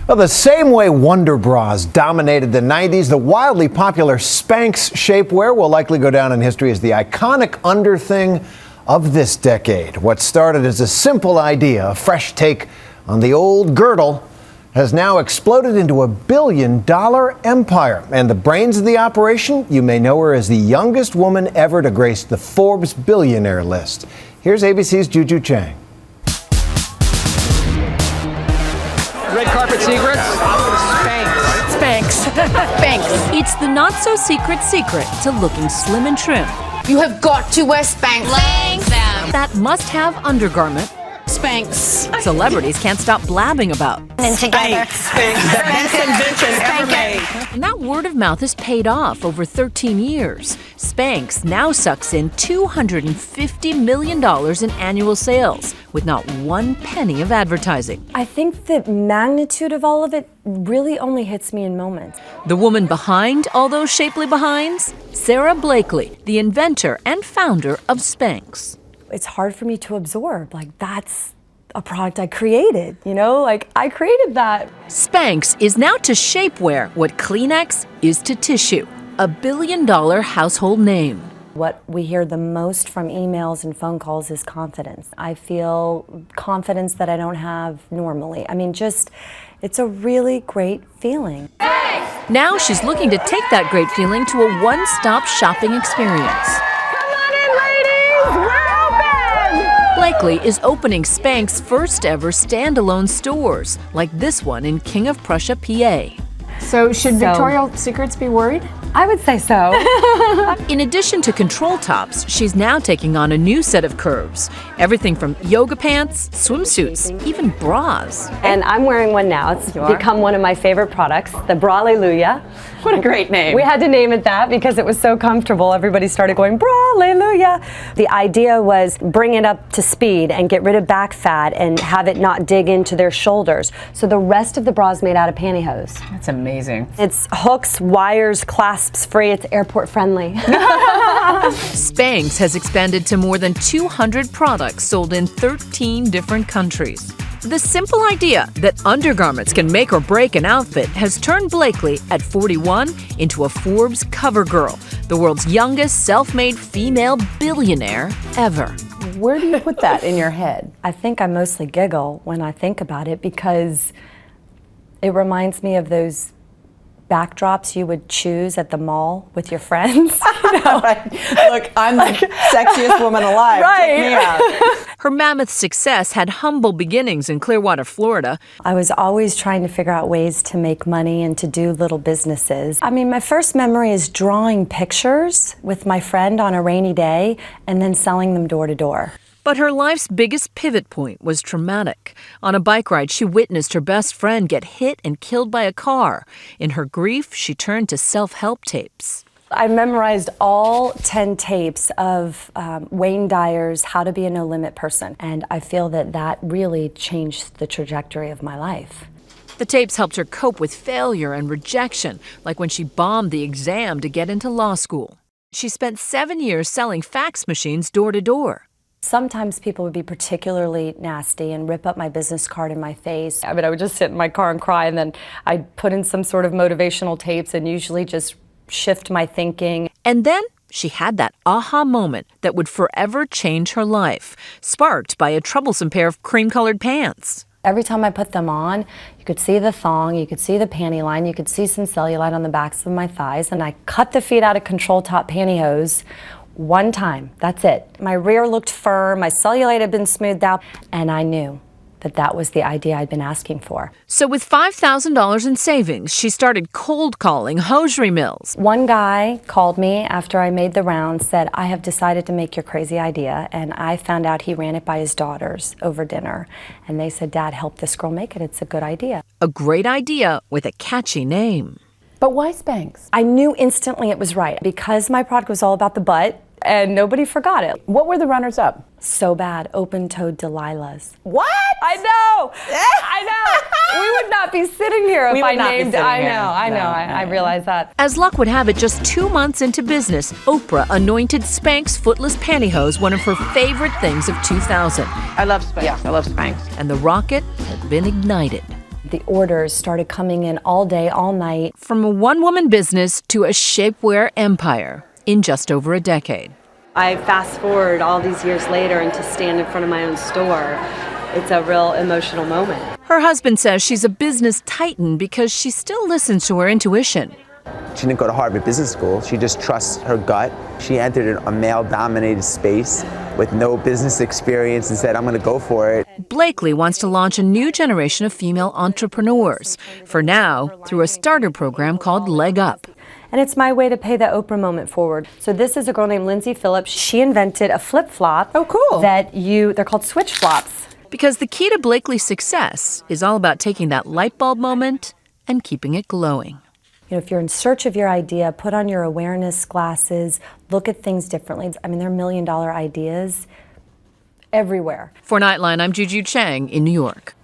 Well, the same way Wonder Bras dominated the 90s, the wildly popular Spanx shapewear will likely go down in history as the iconic underthing of this decade. What started as a simple idea, a fresh take on the old girdle, has now exploded into a billion-dollar empire. And the brains of the operation, you may know her as the youngest woman ever to grace the Forbes billionaire list. Here's ABC's Juju Chang. Red carpet secrets? Spanx. Spanx. It's the not-so-secret secret to looking slim and trim. You have got to wear Spanx. That must-have undergarment Spanx. celebrities can't stop blabbing about. And together. Spanx. The best invention ever made. And that word of mouth has paid off over 13 years. Spanx now sucks in $250 million in annual sales, with not one penny of advertising. I think the magnitude of all of it really only hits me in moments. The woman behind all those shapely behinds? Sara Blakely, the inventor and founder of Spanx. It's hard for me to absorb. Like, that's a product I created, I created that. Spanx is now to shapewear what Kleenex is to tissue, a billion-dollar household name. What we hear the most from emails and phone calls is confidence. I feel confidence that I don't have normally. It's a really great feeling. Now she's looking to take that great feeling to a one-stop shopping experience. Blakely is opening Spanx' first ever standalone stores, like this one in King of Prussia, PA. So should Victoria's Secrets be worried? I would say so. In addition to control tops, she's now taking on a new set of curves. Everything from yoga pants, swimsuits, even bras. And I'm wearing one now. It's become one of my favorite products, the Braleluya. What a great name. We had to name it that because it was so comfortable. Everybody started going, Braleluya. The idea was bring it up to speed and get rid of back fat and have it not dig into their shoulders. So the rest of the bra is made out of pantyhose. That's amazing. It's hooks, wires, clasps free. It's airport friendly. Spanx has expanded to more than 200 products sold in 13 different countries. The simple idea that undergarments can make or break an outfit has turned Blakely, at 41, into a Forbes cover girl, the world's youngest self-made female billionaire ever. Where do you put that in your head? I think I mostly giggle when I think about it because it reminds me of those backdrops you would choose at the mall with your friends. Right. Look, I'm the sexiest woman alive. Right. Check me out. Her mammoth success had humble beginnings in Clearwater, Florida. I was always trying to figure out ways to make money and to do little businesses. My first memory is drawing pictures with my friend on a rainy day and then selling them door to door. But her life's biggest pivot point was traumatic. On a bike ride, she witnessed her best friend get hit and killed by a car. In her grief, she turned to self-help tapes. I memorized all 10 tapes of Wayne Dyer's How to Be a No Limit Person, and I feel that really changed the trajectory of my life. The tapes helped her cope with failure and rejection, like when she bombed the exam to get into law school. She spent 7 years selling fax machines door to door. Sometimes people would be particularly nasty and rip up my business card in my face. I would just sit in my car and cry, and then I'd put in some sort of motivational tapes and usually just shift my thinking. And then she had that aha moment that would forever change her life, sparked by a troublesome pair of cream-colored pants. Every time I put them on, you could see the thong, you could see the panty line, you could see some cellulite on the backs of my thighs, and I cut the feet out of control top pantyhose one time. That's it. My rear looked firm, my cellulite had been smoothed out, and I knew that was the idea I'd been asking for. So with $5,000 in savings, she started cold calling hosiery mills. One guy called me after I made the rounds, said, I have decided to make your crazy idea, and I found out he ran it by his daughters over dinner. And they said, Dad, help this girl make it. It's a good idea. A great idea with a catchy name. But why Spanx? I knew instantly it was right because my product was all about the butt and nobody forgot it. What were the runners-up? So bad, open-toed Delilahs. What? I know! I know! We would not be sitting here if I named it. I realize that. As luck would have it, just 2 months into business, Oprah anointed Spanx footless pantyhose one of her favorite things of 2000. I love Spanx. Yeah. I love Spanx. And the rocket had been ignited. The orders started coming in all day, all night. From a one-woman business to a shapewear empire in just over a decade. I fast forward all these years later and to stand in front of my own store, it's a real emotional moment. Her husband says she's a business titan because she still listens to her intuition. She didn't go to Harvard Business School. She just trusts her gut. She entered a male-dominated space with no business experience and said, I'm going to go for it. Blakely wants to launch a new generation of female entrepreneurs. For now, through a starter program called Leg Up. And it's my way to pay the Oprah moment forward. So this is a girl named Lindsay Phillips. She invented a flip-flop. Oh, cool. They're called switch flops. Because the key to Blakely's success is all about taking that light bulb moment and keeping it glowing. You know, if you're in search of your idea, put on your awareness glasses, look at things differently. I mean, there are $1 million ideas everywhere. For Nightline, I'm Juju Chang in New York.